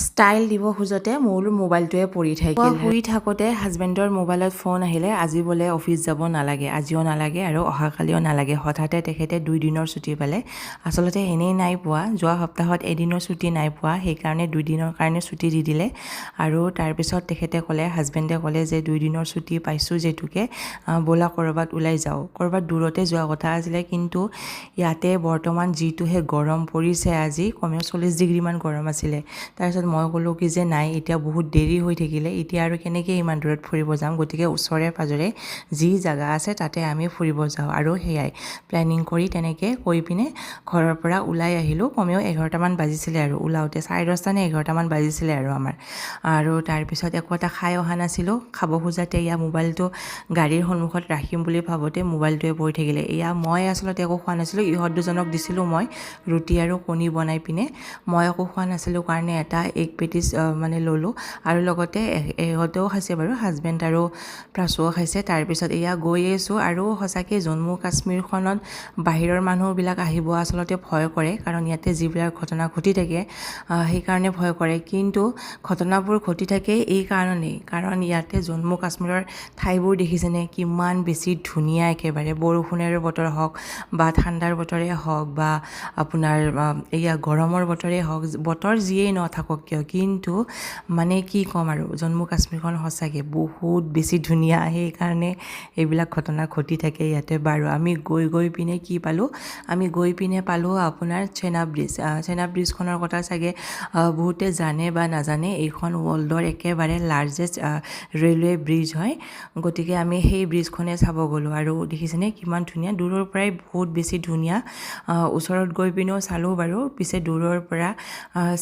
Style দিব খোজতে মোৰ মোবাইলটোৱে পৰি থাকিল। শুই থাকোঁতে হাজবেণ্ডৰ মোবাইলত ফোন আহিলে, আজি বোলে অফিচ যাব নালাগে, আজিও নালাগে আৰু অহাকালিও নালাগে। হঠাতে তেখেতে 2 দিনৰ ছুটি পালে। আচলতে এনেই নাই পোৱা, যোৱা সপ্তাহত এদিনৰ ছুটি নাই পোৱা, সেইকাৰণে 2 দিনৰ কাৰণে ছুটি দি দিলে। আৰু তাৰপিছত তেখেতে ক'লে, হাজবেণ্ডে ক'লে যে 2 দিনৰ ছুটি পাইছোঁ যিহেতুকে ব'লা ক'ৰবাত ওলাই যাওঁ। ক'ৰবাত দূৰতে যোৱা কথা আছিলে, কিন্তু ইয়াতে বৰ্তমান যিটোহে গৰম পৰিছে, আজি কমেও 40 ডিগ্ৰীমান গৰম আছিলে। তাৰপিছত মই ক'লোঁ কি যে নাই, এতিয়া বহুত দেৰি হৈ থাকিলে, এতিয়া আৰু কেনেকৈ ইমান দূৰত ফুৰিব যাম, গতিকে ওচৰে পাজৰে যি জেগা আছে তাতে আমি ফুৰিব যাওঁ। আৰু সেয়াই প্লেনিং কৰি তেনেকৈ কৈ পিনে ঘৰৰ পৰা ওলাই আহিলোঁ। কমেও 11টামান বাজিছিলে আৰু ওলাওঁতে, 10:30 নে 11টামান বাজিছিলে আৰু আমাৰ। আৰু তাৰপিছত একো এটা খাই অহা নাছিলোঁ, খাব খোজাতে এয়া মোবাইলটো গাড়ীৰ সন্মুখত ৰাখিম বুলি ভাবোঁতে মোবাইলটোৱে পৰি থাকিলে। এয়া মই আচলতে একো খোৱা নাছিলোঁ, ইহঁত দুজনক দিছিলোঁ মই ৰুটি আৰু কণী বনাই পিনে। মই একো খোৱা নাছিলোঁ কাৰণে এটা এগ পেটিছ মানে ল'লোঁ, আৰু লগতে ইহঁতেও খাইছে বাৰু, হাজবেণ্ড আৰু প্ৰাচুও খাইছে। তাৰপিছত এয়া গৈ আছোঁ, আৰু সঁচাকৈ জম্মু কাশ্মীৰখনত বাহিৰৰ মানুহবিলাক আহিব আচলতে ভয় কৰে, কাৰণ ইয়াতে যিবিলাক ঘটনা ঘটি থাকে সেইকাৰণে ভয় কৰে। কিন্তু ঘটনাবোৰ ঘটি থাকে এই কাৰণেই, কাৰণ ইয়াতে জম্মু কাশ্মীৰৰ ঠাইবোৰ দেখিছেনে কিমান বেছি ধুনীয়া, একেবাৰে বৰষুণৰ বতৰ হওক বা ঠাণ্ডাৰ বতৰে হওক বা আপোনাৰ এয়া গৰমৰ বতৰে হওক, বতৰ যিয়েই নাথাকক কিয়, কিন্তু মানে কি ক'ম আৰু, জম্মু কাশ্মীৰখন সঁচাকৈ বহুত বেছি ধুনীয়া, সেইকাৰণে এইবিলাক ঘটনা ঘটি থাকে ইয়াতে। বাৰু আমি গৈ পিনে কি পালোঁ, আমি গৈ পিনে পালোঁ আপোনাৰ চেনাব ব্ৰিজ। চেনাব ব্ৰিজখনৰ কথা চাগে বহুতে জানে বা নাজানে, এইখন ৱৰ্ল্ডৰ একেবাৰে লাৰ্জেষ্ট ৰেলৱে ব্ৰিজ হয়। গতিকে আমি সেই ব্ৰিজখনে চাব গ'লোঁ, আৰু দেখিছেনে কিমান ধুনীয়া, দূৰৰ পৰাই বহুত বেছি ধুনীয়া। ওচৰত গৈ পিনেও চালোঁ বাৰু, পিছে দূৰৰ পৰা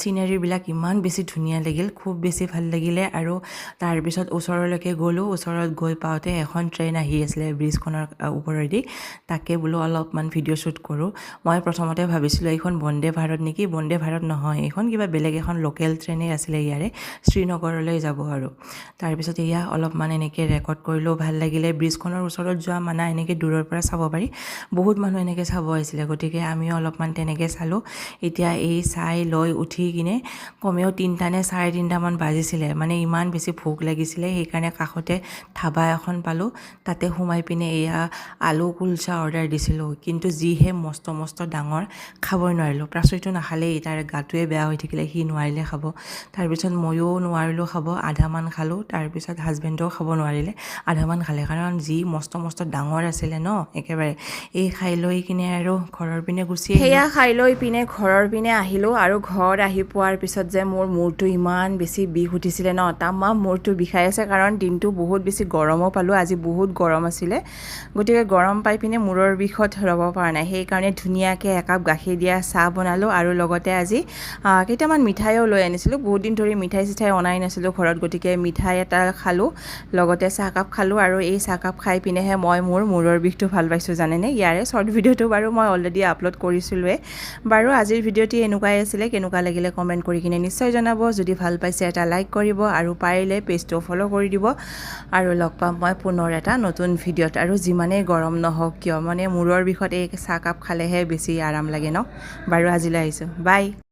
চিনেৰীবিলাক ইমান বেছি ধুনীয়া লাগিল, খুব বেছি ভাল লাগিলে। আৰু তাৰপিছত ওচৰলৈকে গ'লোঁ, ওচৰত গৈ পাওঁতে এখন ট্ৰেইন আহি আছিলে ব্ৰিজখনৰ ওপৰেদি, তাকে বোলো অলপমান ভিডিঅ' শ্বুট কৰোঁ। মই প্ৰথমতে ভাবিছিলোঁ এইখন বন্দে ভাৰত নেকি, বন্দে ভাৰত নহয়, এইখন কিবা বেলেগ এখন লোকেল ট্ৰেইনেই আছিলে, ইয়াৰে শ্ৰীনগৰলৈ যাব। আৰু তাৰপিছত এয়া অলপমান এনেকৈ ৰেকৰ্ড কৰিলেও ভাল লাগিলে। ব্ৰিজখনৰ ওচৰত যোৱা মানা এনেকৈ দূৰৰ পৰা চাব পাৰি, বহুত মানুহ এনেকৈ চাব আহিছিলে, গতিকে আমিও অলপমান তেনেকৈ চালোঁ। এতিয়া এই চাই লৈ উঠি কিনে কমেও 3টা নে 3:30মান বাজিছিলে, মানে ইমান বেছি ভোক লাগিছিলে, সেইকাৰণে কাষতে ধাবা এখন পালোঁ, তাতে সোমাই পিনে এয়া আলু কুলচা অৰ্ডাৰ দিছিলোঁ। কিন্তু যিহে মস্ত মস্ত ডাঙৰ, খাবই নোৱাৰিলোঁ। প্ৰাচুৰ্যটো নাখালেই, তাৰ গাটোৱে বেয়া হৈ থাকিলে, সি নোৱাৰিলে খাব। তাৰপিছত ময়ো নোৱাৰিলোঁ খাব, আধামান খালোঁ। তাৰপিছত হাজবেণ্ডেও খাব নোৱাৰিলে, আধামান খালে, কাৰণ যি মস্ত মস্ত ডাঙৰ আছিলে ন, একেবাৰে। এই খাই লৈ কিনে আৰু ঘৰৰ পিনে গুচি আহিলোঁ। সেয়া খাই লৈ পিনে ঘৰৰ পিনে আহিলোঁ, আৰু ঘৰত আহি পোৱাৰ পিছত যে মোৰ মূৰটো ইমান বেছি বিষ উঠিছিলে ন, তামাম মূৰটো বিষাই আছে, কাৰণ দিনটো বহুত বেছি গৰমো পালোঁ, আজি বহুত গৰম আছিলে। গতিকে গৰম পাই পিনে মূৰৰ বিষত ৰ'ব পৰা নাই, সেইকাৰণে ধুনীয়াকৈ একাপ গাখীৰ দিয়া চাহ বনালোঁ, আৰু লগতে আজি কেইটামান মিঠাইও লৈ আনিছিলোঁ। বহুত দিন ধৰি মিঠাই চিঠাই অনাই নাছিলোঁ ঘৰত, গতিকে মিঠাই এটা খালোঁ, লগতে চাহকাপ খালোঁ। আৰু এই চাহকাপ খাই পিনেহে মই মোৰ মূৰৰ বিষটো ভাল পাইছোঁ, জানেনে। ইয়াৰে শ্বৰ্ট ভিডিঅ'টো বাৰু মই অলৰেডি আপলোড কৰিছিলোঁৱে। বাৰু আজিৰ ভিডিঅ'টি এনেকুৱাই আছিলে, কেনেকুৱা লাগিলে কমেণ্ট কৰি কিনে নিশ্চয় জনাব। যদি ভাল পাইছে এটা লাইক কৰিব, আৰু পাৰিলে পেজটো ফ'ল' কৰি দিব। আৰু লগ পাম মই পুনৰ এটা নতুন ভিডিঅ'ত। আৰু যিমানেই গৰম নহওক কিয়, মানে মূৰৰ বিষত এই চাহকাপ খালেহে বেছি আৰাম লাগে ন। বাৰু আজিলৈ আহিছোঁ, বাই।